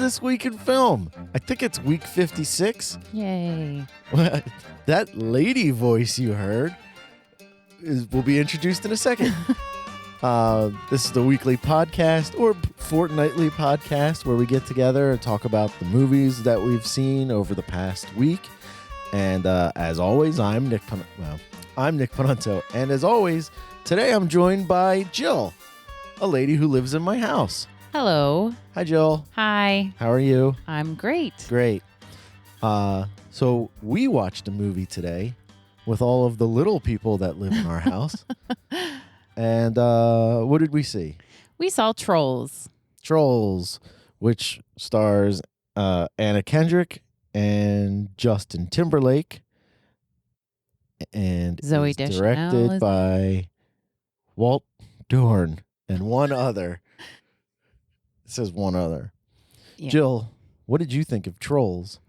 This Week in Film. I think it's week 56. Yay. That lady voice you heard will be introduced in a second. This is the weekly podcast or fortnightly podcast where we get together and talk about the movies that we've seen over the past week. And as always, I'm Nick Panunto. And as always, today I'm joined by Jill, a lady who lives in my house. Hello. Hi, Jill. Hi. How are you? I'm great. Great. So we watched a movie today with all of the little people that live in our house. And what did we see? We saw Trolls. Trolls, which stars Anna Kendrick and Justin Timberlake. And Zoe is Deschanel directed by Walt Dorn and one other. It says one other. Yeah. Jill, what did you think of Trolls?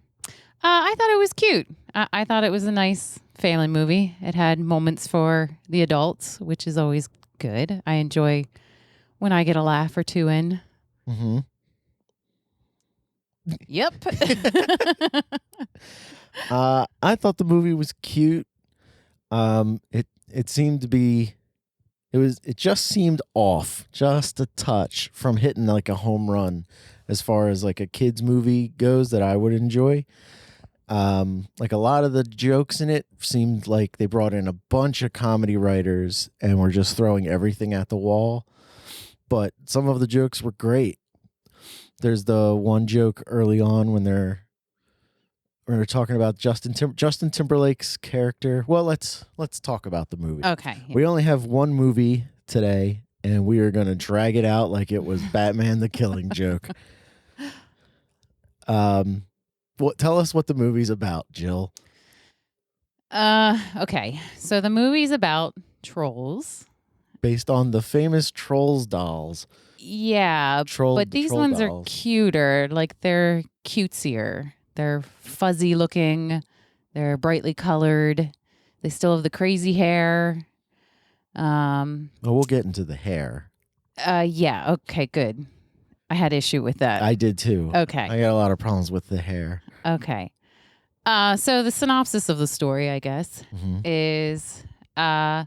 I thought it was cute. I thought it was a nice family movie. It had moments for the adults, which is always good. I enjoy when I get a laugh or two in. Mm-hmm. Yep. I thought the movie was cute. It seemed to be, it just seemed off, just a touch from hitting like a home run as far as like a kid's movie goes that I would enjoy. Like a lot of the jokes in it seemed like they brought in a bunch of comedy writers and were just throwing everything at the wall. But some of the jokes were great. There's the one joke early on when they're talking about Justin Timberlake's character. Well, let's talk about the movie. Okay. Yeah. We only have one movie today, and we are going to drag it out like it was Batman the Killing Joke. Tell us what the movie's about, Jill. Okay. So the movie's about trolls. Based on the famous Trolls dolls. Yeah, but these ones are cuter. Like they're cutesier. They're fuzzy looking. They're brightly colored. They still have the crazy hair. We'll get into the hair. Yeah. Okay, good. I had issue with that. I did too. Okay. I got a lot of problems with the hair. Okay. So the synopsis of the story, I guess, is the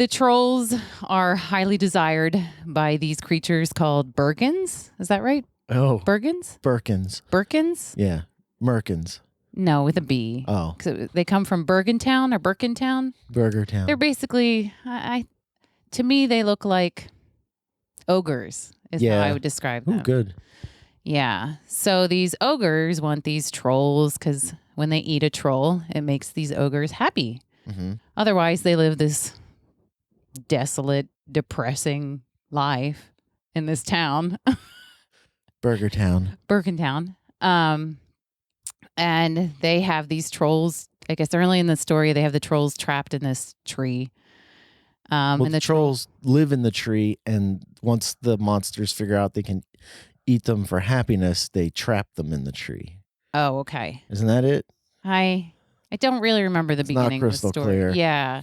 trolls are highly desired by these creatures called Bergens. Is that right? Oh. Bergens? Birkins? Yeah. Merkins. No, with a B. Oh. So they come from Bergentown or Birkentown? Burgertown. They're basically, to me, they look like ogres is how I would describe them. Oh, good. Yeah. So these ogres want these trolls because when they eat a troll, it makes these ogres happy. Mm-hmm. Otherwise, they live this desolate, depressing life in this town. Burgertown. Birkentown. And they have these trolls. I guess early in the story, they have the trolls trapped in this tree. And the trolls live in the tree, and once the monsters figure out they can eat them for happiness, they trap them in the tree. Oh, okay. Isn't that it? I don't really remember the beginning of the story. Clear. Yeah.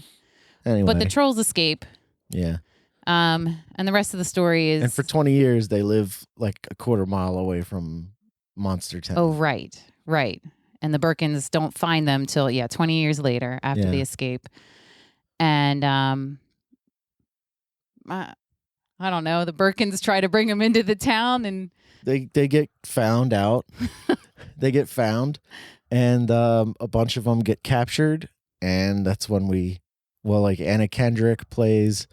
Anyway. But the trolls escape. Yeah. And the rest of the story is... And for 20 years, they live like a quarter mile away from Monster Town. Oh, right. And the Birkins don't find them till, 20 years later after they escape. And I don't know. The Birkins try to bring them into the town, and they get found out. They get found, and a bunch of them get captured, and that's when Anna Kendrick plays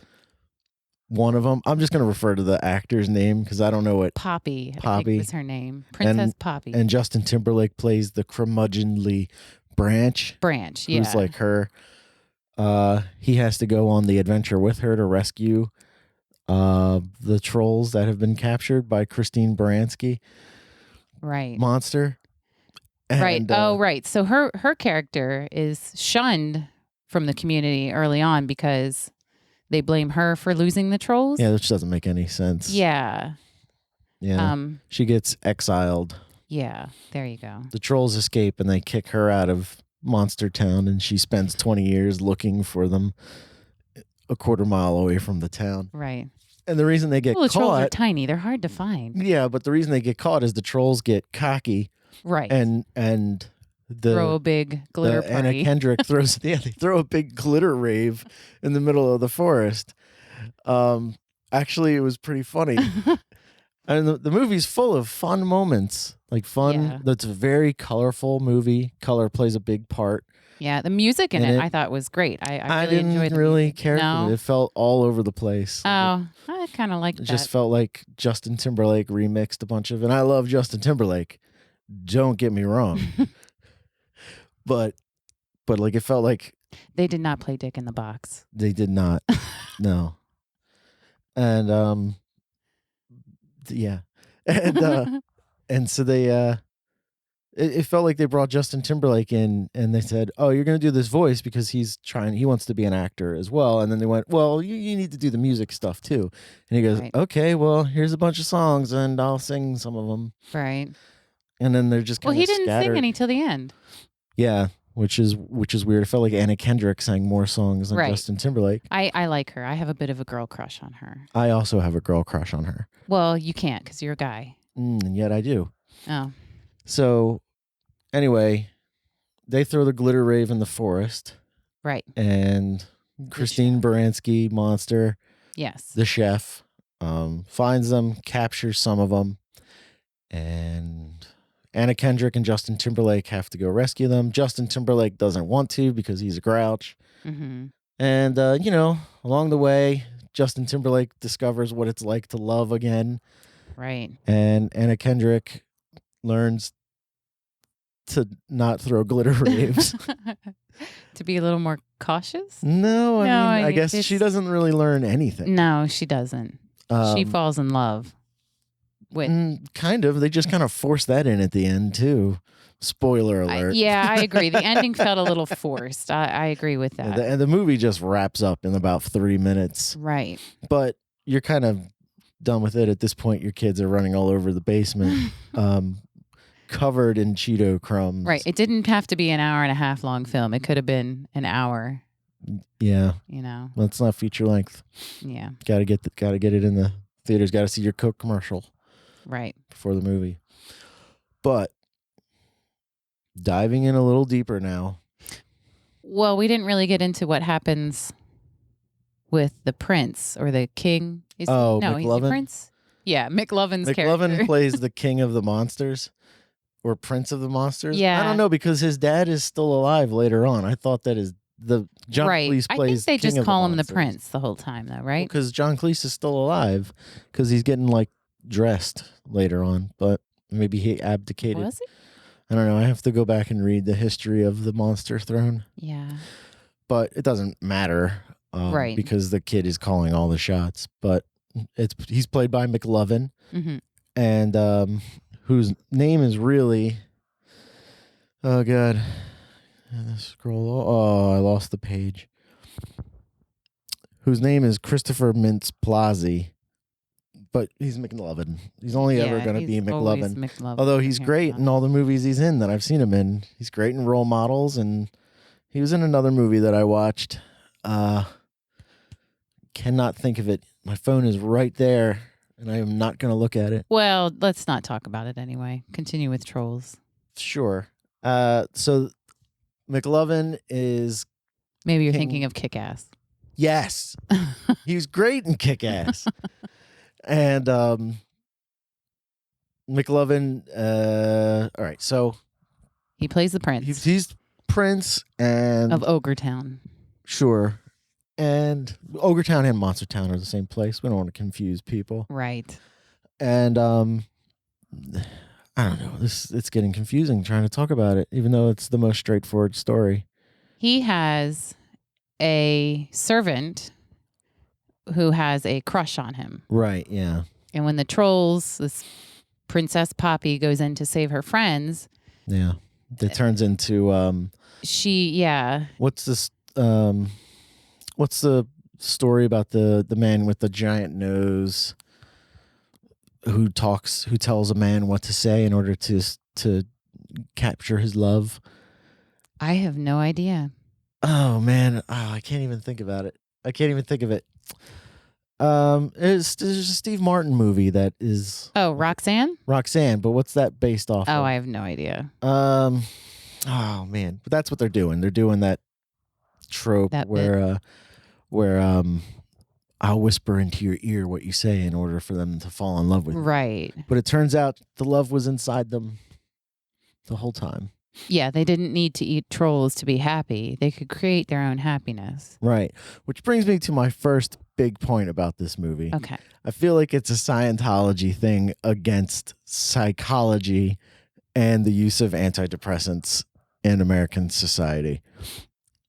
one of them. I'm just going to refer to the actor's name because I don't know what. Poppy, I think was her name. Princess Poppy. And Justin Timberlake plays the curmudgeonly Branch. Yeah. Who's like her. He has to go on the adventure with her to rescue the trolls that have been captured by Christine Baranski. Right. Monster. And, right. So her character is shunned from the community early on because they blame her for losing the trolls. Yeah, which doesn't make any sense. Yeah. Yeah. She gets exiled. Yeah. There you go. The trolls escape and they kick her out of Monster Town, and she spends 20 years looking for them a quarter mile away from the town. Right. And the reason they get Well, the trolls are caught, tiny. They're hard to find. yeah, but the reason they get caught is the trolls get cocky, Right. and throw a big glitter Anna party. Kendrick throws they throw a big glitter rave in the middle of the forest. Actually, it was pretty funny. And the movie's full of fun moments, like fun. Yeah. That's a very colorful movie. Color plays a big part. Yeah, the music in it I thought was great. I really enjoyed didn't the really music. care for it. It felt all over the place. Oh, I kind of liked It that. just felt like Justin Timberlake remixed a bunch of, and I love Justin Timberlake. Don't get me wrong, but like it felt like They did not play Dick in the Box. they did not. No, and yeah, and so they it felt like they brought Justin Timberlake in, and they said, "Oh, you're going to do this voice because he wants to be an actor as well." And then they went, "Well, you need to do the music stuff too." And he goes, Right. "Okay, well, here's a bunch of songs, and I'll sing some of them." Right. And then they're just kind Well, of he didn't scattered. sing any till the end. Yeah, which is weird. It felt like Anna Kendrick sang more songs than Right. Justin Timberlake. I like her. I have a bit of a girl crush on her. I also have a girl crush on her, Well, you can't because you're a guy. and yet I do. Oh. So, anyway, they throw the glitter rave in the forest, Right. and Christine Baranski, Monster, Yes. the chef, finds them, captures some of them, and Anna Kendrick and Justin Timberlake have to go rescue them. Justin Timberlake doesn't want to because he's a grouch. Mm-hmm. And, along the way, Justin Timberlake discovers what it's like to love again. Right. And Anna Kendrick learns to not throw glitter raves. To be a little more cautious? No, I mean, I guess it's- she doesn't really learn anything. No, she doesn't. She falls in love with. Kind of. They just kind of force that in at the end, too. Spoiler alert. I agree. The ending felt a little forced. I agree with that. And the movie just wraps up in about 3 minutes. Right. But you're kind of done with it at this point. Your kids are running all over the basement, covered in Cheeto crumbs. Right. It didn't have to be an hour and a half long film. It could have been an hour. Yeah. Well, it's not feature length. Yeah. Gotta get it in the theaters. Gotta see your Coke commercial. Right. Before the movie. But diving in a little deeper now. Well, we didn't really get into what happens with the prince or the king. He's the McLovin? prince. Yeah, McLovin's McLovin character. plays the king of the monsters or prince of the monsters. Yeah. I don't know because his dad is still alive later on. I thought that is the John Cleese I plays think they king just of call the him the monsters. prince the whole time, though, right? Because John Cleese is still alive because he's getting like dressed later on, but maybe he abdicated. Was he? I don't know. I have to go back and read the history of the monster throne. Yeah. But it doesn't matter, Right. Because the kid is calling all the shots. But he's played by McLovin, Mm-hmm. and whose name is really, oh god, scroll. Oh, I lost the page. Whose name is Christopher Mintz-Plasse, but he's McLovin. He's only ever going to be McLovin. Although he's great in all the movies he's in that I've seen him in. He's great in Role Models, and he was in another movie that I watched. Cannot think of it. My phone is right there, and I am not going to look at it. Well, let's not talk about it anyway. Continue with Trolls. Sure. So McLovin is... Maybe you're thinking of Kick-Ass. Yes. He was great in Kick-Ass. And McLovin, all right, so He plays the prince he's Prince and of Ogretown. Sure. And Ogretown and Monstertown are the same place. We don't want to confuse people. Right. And I don't know. It's getting confusing trying to talk about it, even though it's the most straightforward story. He has a servant who has a crush on him. Right, yeah. And when the trolls, this Princess Poppy goes in to save her friends. Yeah. It turns into what's this what's the story about the man with the giant nose who tells a man what to say in order to capture his love? I have no idea. Oh man, I can't even think about it. I can't even think of it. There's a Steve Martin movie that is Oh, Roxanne? Roxanne, but what's that based off of? Oh, I have no idea. Oh man, but that's what they're doing. They're doing that trope where I'll whisper into your ear what you say in order for them to fall in love with you. Right. But it turns out the love was inside them the whole time. Yeah, they didn't need to eat trolls to be happy. They could create their own happiness. Right. Which brings me to my first big point about this movie. Okay. I feel like it's a Scientology thing against psychology and the use of antidepressants in American society.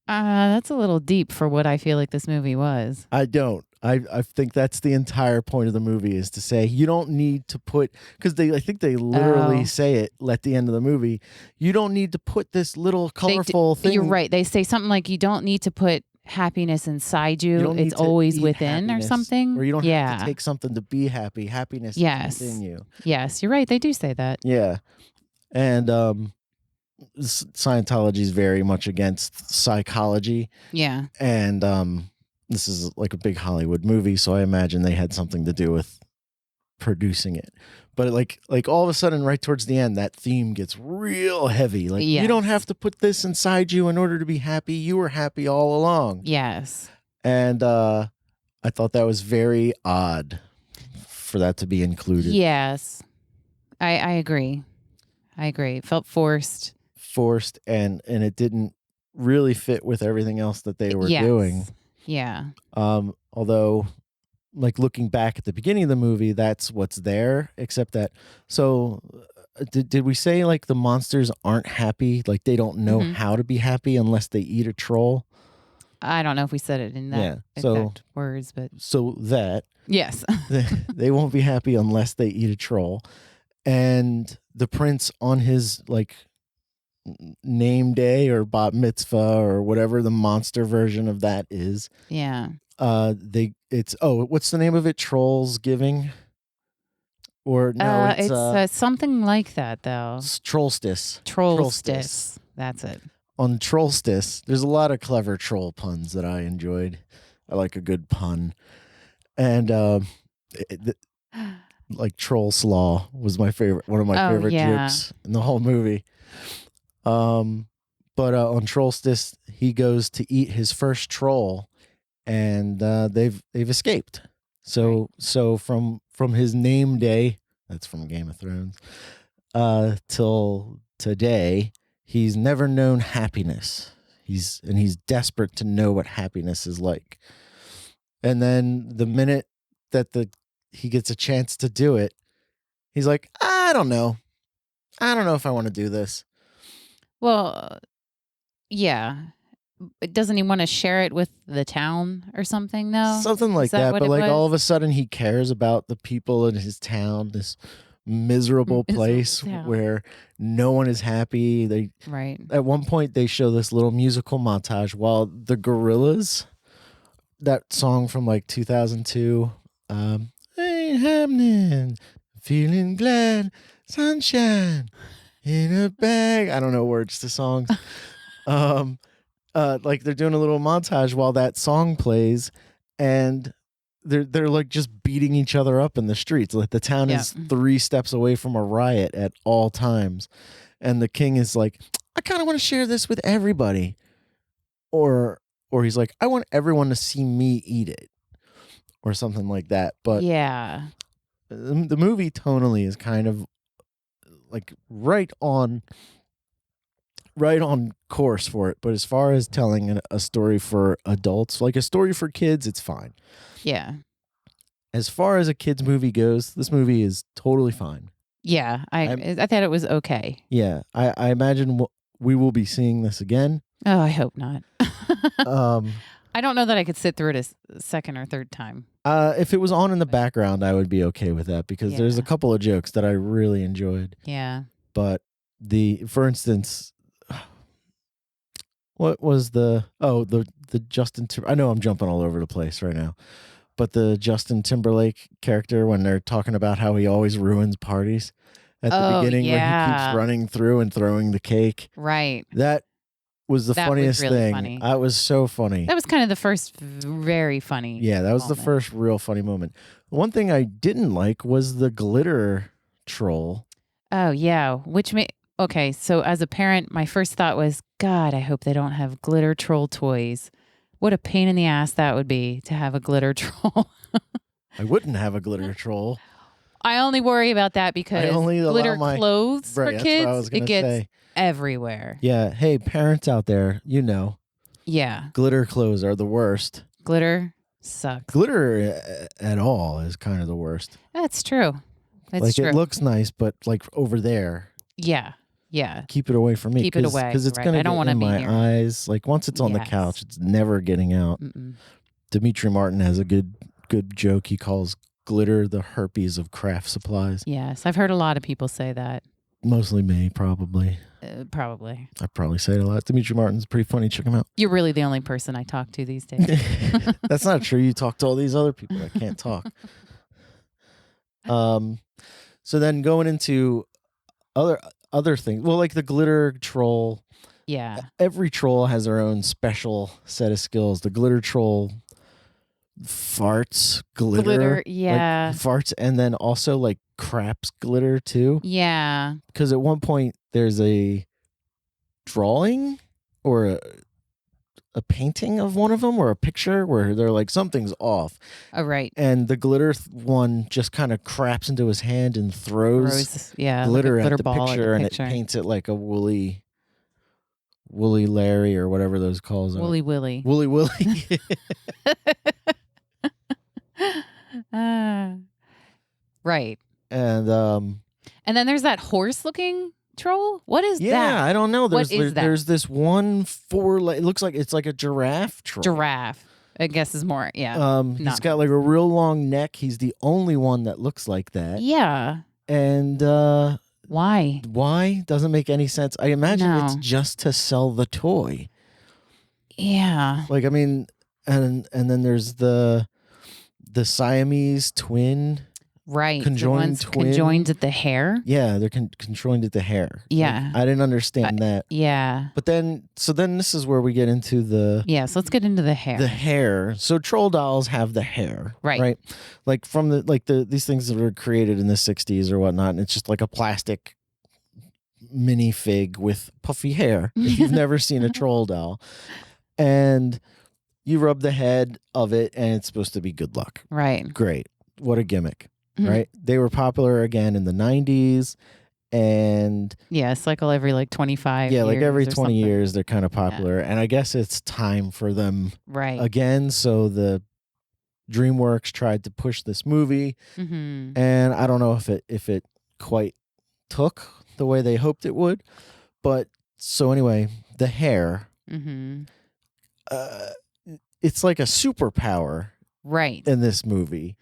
That's a little deep for what I feel like this movie was. I don't. I think that's the entire point of the movie is to say you don't need to put, because I think they literally say it at the end of the movie, you don't need to put this little colorful thing. You're right. They say something like you don't need to put happiness inside you. It's always within or something. Or you don't have to take something to be happy. Happiness is within you. Yes, you're right. They do say that. Yeah. And Scientology is very much against psychology. Yeah. And this is like a big Hollywood movie, so I imagine they had something to do with producing it. But like all of a sudden, right towards the end, that theme gets real heavy. Like you don't have to put this inside you in order to be happy. You were happy all along. Yes. And I thought that was very odd for that to be included. Yes. I agree. It felt forced. And it didn't really fit with everything else that they were doing. Yeah. Although, like looking back at the beginning of the movie, that's what's there. Except that, so did we say like the monsters aren't happy? Like they don't know how to be happy unless they eat a troll. I don't know if we said it in that exact words, but yes, they won't be happy unless they eat a troll. And the prince on his like name day or bat mitzvah or whatever the monster version of that is. Yeah. What's the name of it? Trolls Giving? Or no, it's something like that though. Trollstice. That's it. On Trollstice, there's a lot of clever troll puns that I enjoyed. I like a good pun. And like Troll Slaw was my favorite, one of my favorite jokes in the whole movie. But on Trollstice, he goes to eat his first troll, and they've escaped. So from his name day, that's from Game of Thrones, till today, he's never known happiness. He's desperate to know what happiness is like. And then the minute that he gets a chance to do it, he's like, I don't know if I want to do this. Well, yeah. Doesn't he want to share it with the town or something, though? Something like that. But like all of a sudden he cares about the people in his town, this miserable place where no one is happy. At one point they show this little musical montage while the Gorillas, that song from like 2002, ain't happening, feeling glad, sunshine in a bag. I don't know words to songs. Like they're doing a little montage while that song plays, and they're like just beating each other up in the streets. Like the town is 3 steps away from a riot at all times, and the king is like, I kind of want to share this with everybody, or he's like, I want everyone to see me eat it, or something like that. But yeah, the movie tonally is kind of like right on course for it. But as far as telling a story for adults, like a story for kids, it's fine. Yeah. As far as a kid's movie goes, this movie is totally fine. Yeah, I thought it was okay. Yeah, I imagine we will be seeing this again. Oh, I hope not. I don't know that I could sit through it a second or third time. If it was on in the background, I would be okay with that because there's a couple of jokes that I really enjoyed. Yeah. But for instance, what was the Justin I know I'm jumping all over the place right now, but the Justin Timberlake character when they're talking about how he always ruins parties at the beginning when he keeps running through and throwing the cake. Right. That was the That was funniest really thing. funny. That was so funny. That was kind of the first very funny. Yeah, that was the moment. first real funny moment. One thing I didn't like was the glitter troll. Oh, yeah. Okay, so as a parent, my first thought was, God, I hope they don't have glitter troll toys. What a pain in the ass that would be to have a glitter troll. I wouldn't have a glitter troll. I only worry about that because glitter clothes for Right, that's kids, what I was it gonna gets say. everywhere. Yeah. Hey, parents out there, Yeah. glitter clothes are the worst. Glitter sucks. Glitter at all is kind of the worst. That's true. That's like true. it looks nice, but like over there. Yeah. Yeah. Keep it away from me. Keep it away. Because it's right. going I to don't get wanna in be my near. eyes. Like once it's on the Yes. couch, it's never getting out. Mm-mm. Dimitri Martin has a good joke. He calls glitter the herpes of craft supplies. Yes. I've heard a lot of people say that. Mostly me, probably. Probably. I probably say it a lot. Dimitri Martin's pretty funny. Check him out. You're really the only person I talk to these days. That's not true. You talk to all these other people that can't talk. So then going into other things. Well, like the glitter troll. Yeah. Every troll has their own special set of skills. The glitter troll farts glitter. Yeah. Like farts, and then also like craps glitter too. Yeah. Because at one point there's a drawing or a painting of one of them or a picture where they're like, something's off. Oh, right. And the glitter one just kind of craps into his hand and throws glitter like at the ball picture, at the and it paints it like a woolly Larry or whatever those calls are. Woolly Willy. Woolly Willy. Right. And then there's that horse-looking troll. What is that? Yeah, I don't know. What is that? There's this one it looks like it's like a giraffe troll. Giraffe, I guess is more. Yeah. He's got like a real long neck. He's the only one that looks like that. Yeah. And why? Why? Doesn't make any sense. I imagine it's just to sell the toy. Yeah. Like, I mean, and then there's the Siamese twin. Right. Conjoined twin. Conjoined at the hair. Yeah, they're conjoined at the hair. Yeah. Like, I didn't understand that. Yeah. But then this is where we get into the... Yeah, so let's get into the hair. The hair. So troll dolls have the hair. Right. Like from these things that were created in the 60s or whatnot, and it's just like a plastic minifig with puffy hair, if you've never seen a troll doll. And you rub the head of it, and it's supposed to be good luck. Right. Great. What a gimmick. Right? They were popular again in the 90s, and yeah, cycle every like 25 years. Yeah, like every 20 something. years they're kind of popular. And I guess it's time for them again. So the DreamWorks tried to push this movie, and I don't know if it quite took the way they hoped it would. But so anyway, the hair, it's like a superpower in this movie.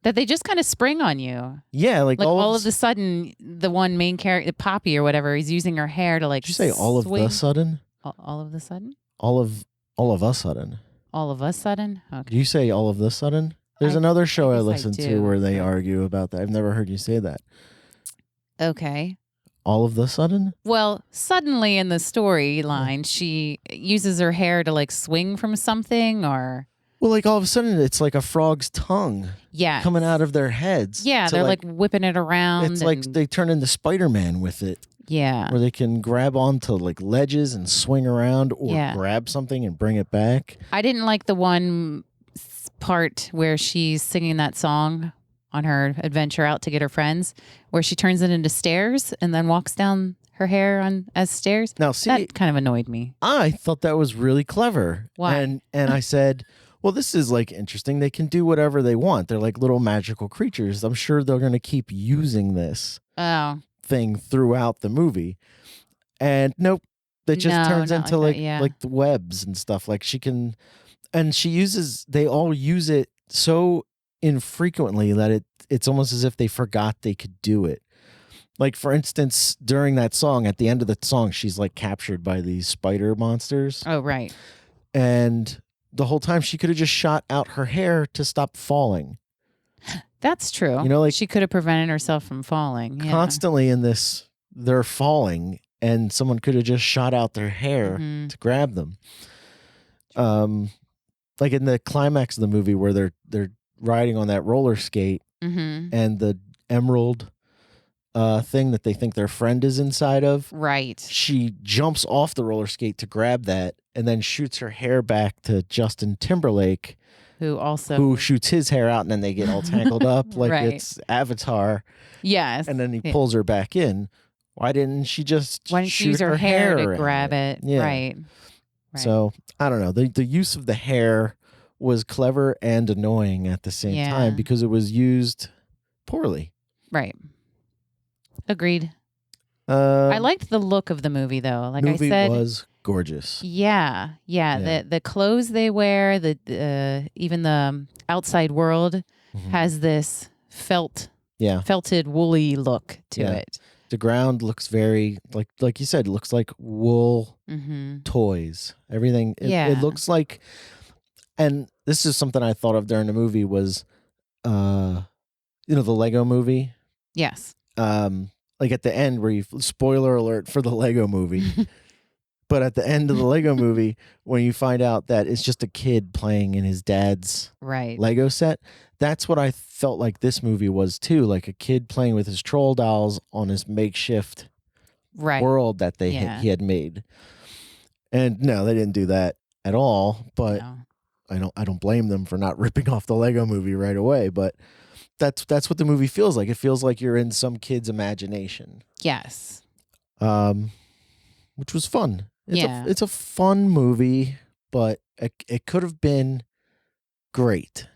That they just kind of spring on you. Yeah, like all of a sudden, the one main character, Poppy or whatever, is using her hair to like. Did you say all of the sudden? All of the sudden? All of a sudden. All of a sudden? Okay. Do you say all of the sudden? There's another show I listen to where they do. argue about that. I've never heard you say that. Okay. All of the sudden? Well, suddenly in the storyline, she uses her hair to like swing from something or. Well, like all of a sudden, it's like a frog's tongue coming out of their heads. Yeah, they're like whipping it around. It's like they turn into Spider-Man with it. Yeah. Where they can grab onto like ledges and swing around or grab something and bring it back. I didn't like the one part where she's singing that song on her adventure out to get her friends, where she turns it into stairs and then walks down her hair as stairs. Now, see, that kind of annoyed me. I thought that was really clever. Why? And I said, well, this is like interesting. They can do whatever they want. They're like little magical creatures. I'm sure they're going to keep using this thing throughout the movie. And nope, it just turns into like the webs and stuff. Like she can, and they all use it so infrequently that it's almost as if they forgot they could do it. Like, for instance, during that song, at the end of the song, she's like captured by these spider monsters. Oh, right. And the whole time she could have just shot out her hair to stop falling. That's true. You know, like she could have prevented herself from falling. Constantly in this, they're falling, and someone could have just shot out their hair to grab them. Like in the climax of the movie where they're riding on that roller skate and the emerald thing that they think their friend is inside of. Right. She jumps off the roller skate to grab that and then shoots her hair back to Justin Timberlake, who shoots his hair out, and then they get all tangled up like it's Avatar. Yes. And then he pulls her back in. Why didn't she just use her hair to grab it? Yeah. Right. So I don't know. The use of the hair was clever and annoying at the same time because it was used poorly. Right. Agreed. I liked the look of the movie, though. Like I said, was gorgeous. Yeah. The clothes they wear, even the outside world has this felted woolly look to it. The ground looks very like you said, it looks like wool toys. Everything. It looks like, and this is something I thought of during the movie was, the Lego movie. Yes. Like at the end where spoiler alert for the Lego movie. But at the end of the Lego movie, when you find out that it's just a kid playing in his dad's Lego set, that's what I felt like this movie was too. Like a kid playing with his troll dolls on his makeshift world that he had made. And no, they didn't do that at all. But I don't blame them for not ripping off the Lego movie right away. But that's what the movie feels like. It feels like you're in some kid's imagination. Yes. Which was fun. It's a fun movie, but it could have been great.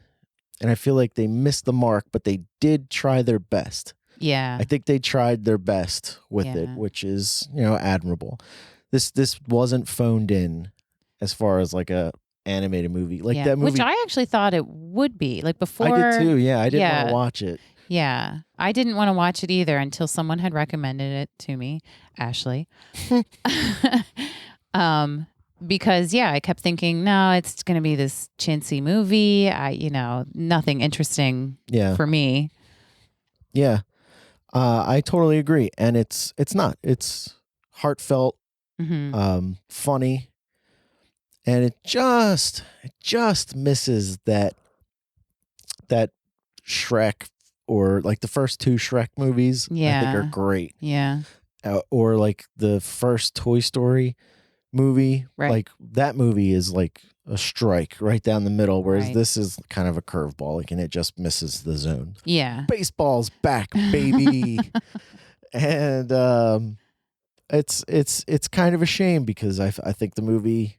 And I feel like they missed the mark, but they did try their best. Yeah. I think they tried their best with it, which is, admirable. This wasn't phoned in as far as like a animated movie. Like that movie, which I actually thought it would be. Like before, I did too. Yeah, I didn't want to watch it. Yeah, I didn't want to watch it either until someone had recommended it to me, Ashley. Because I kept thinking, no, it's going to be this chintzy movie. Nothing interesting for me. Yeah, I totally agree, and it's not. It's heartfelt, funny. And it just misses that Shrek, or like the first two Shrek movies. I think are great. Yeah. Or like the first Toy Story movie. Right. Like that movie is like a strike right down the middle, whereas this is kind of a curveball, like, and it just misses the zone. Yeah. Baseball's back, baby. And it's kind of a shame because I think the movie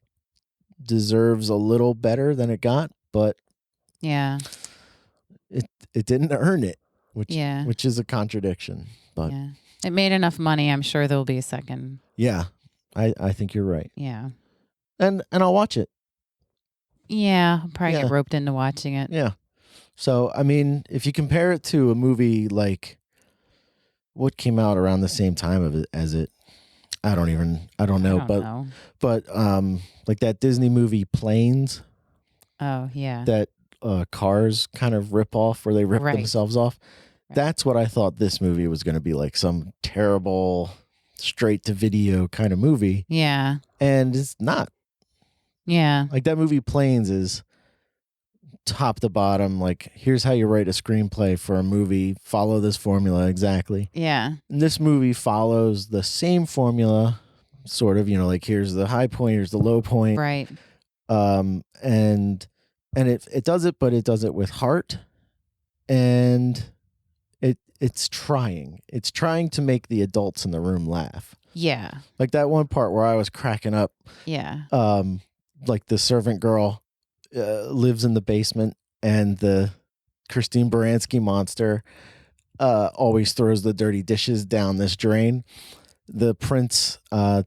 deserves a little better than it got, but it didn't earn it, which is a contradiction. But it made enough money. I'm sure there'll be a second. Yeah, I think you're right. Yeah, and I'll watch it. Yeah, I'll probably get roped into watching it. Yeah. So I mean, if you compare it to a movie like what came out around the same time as it, I don't know. But like that Disney movie Planes. Oh yeah. That Cars kind of rip off where they rip themselves off. Right. That's what I thought this movie was going to be, like some terrible straight to video kind of movie. Yeah. And it's not. Yeah. Like that movie Planes is top to bottom, like here's how you write a screenplay for a movie, follow this formula exactly. Yeah. And this movie follows the same formula, sort of, like here's the high point, here's the low point. Right. And it does it, but it does it with heart, and it's trying to make the adults in the room laugh. Yeah. Like that one part where I was cracking up. Yeah. Like the servant girl lives in the basement, and the Christine Baranski monster always throws the dirty dishes down this drain. The prince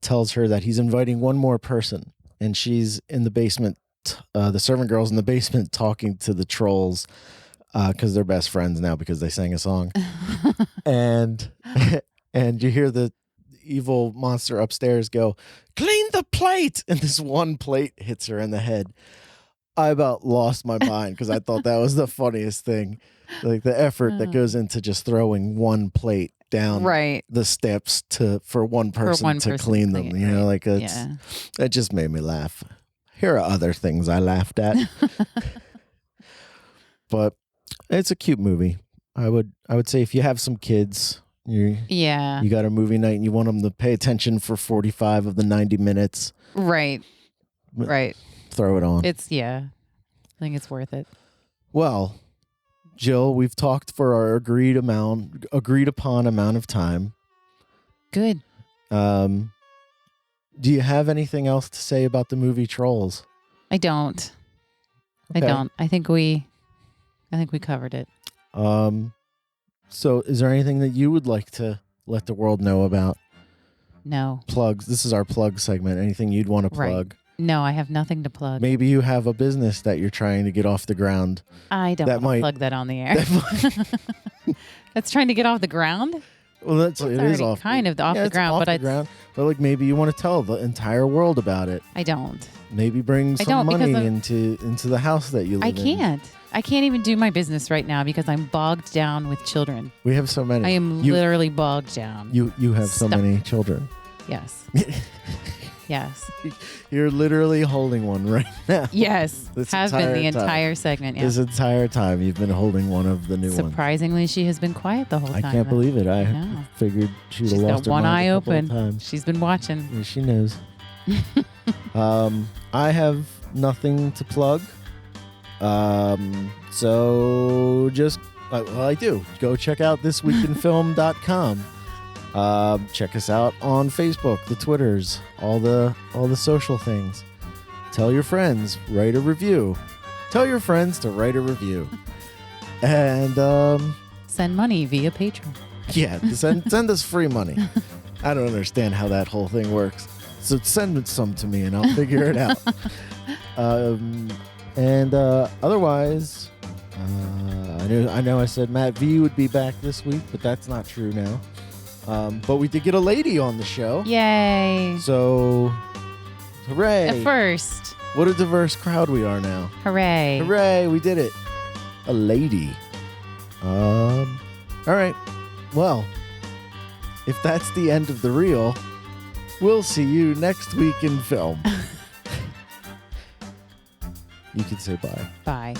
tells her that he's inviting one more person, and she's in the basement. The servant girl's in the basement talking to the trolls because they're best friends now because they sang a song. and you hear the evil monster upstairs go, "Clean the plate!" And this one plate hits her in the head. I about lost my mind because I thought that was the funniest thing. Like the effort that goes into just throwing one plate down Right. the steps for one person to clean them. You know, like it just made me laugh. Here are other things I laughed at. But it's a cute movie. I would say if you have some kids, you got a movie night and you want them to pay attention for 45 of the 90 minutes. Right. Right. Throw it on. I think it's worth it. Well, Jill, we've talked for our agreed upon amount of time. Good. Do you have anything else to say about the movie Trolls? I don't. Okay. I don't. I think we covered it. So is there anything that you would like to let the world know about? No. Plugs. This is our plug segment. Anything you'd want to plug? Right. No, I have nothing to plug. Maybe you have a business that you're trying to get off the ground. I don't want to plug that on the air. That's trying to get off the ground? Well, it is off kind of off the ground, but like maybe you want to tell the entire world about it. I don't. Maybe bring some money into the house that you live in. I can't even do my business right now because I'm bogged down with children. We have so many. I am literally bogged down. You have so many children. Yes. Yes. You're literally holding one right now. Yes. Has been the entire segment. Yeah. This entire time you've been holding one of the new ones. Surprisingly, she has been quiet the whole time. I can't believe it. I figured she'd have lost her mind one eye a couple open. of times. She's been watching. Yeah, she knows. I have nothing to plug. So just I do. Go check out thisweekinfilm.com. Check us out on Facebook, the Twitters, all the social things. Tell your friends, write a review. Tell your friends to write a review. And send money via Patreon. Yeah, send us free money. I don't understand how that whole thing works. So send some to me and I'll figure it out. Otherwise, I know I said Matt V would be back this week, but that's not true now. But we did get a lady on the show. Yay. So, hooray. At first. What a diverse crowd we are now. Hooray. Hooray, we did it. A lady. All right. Well, if that's the end of the reel, we'll see you next week in film. You can say bye. Bye.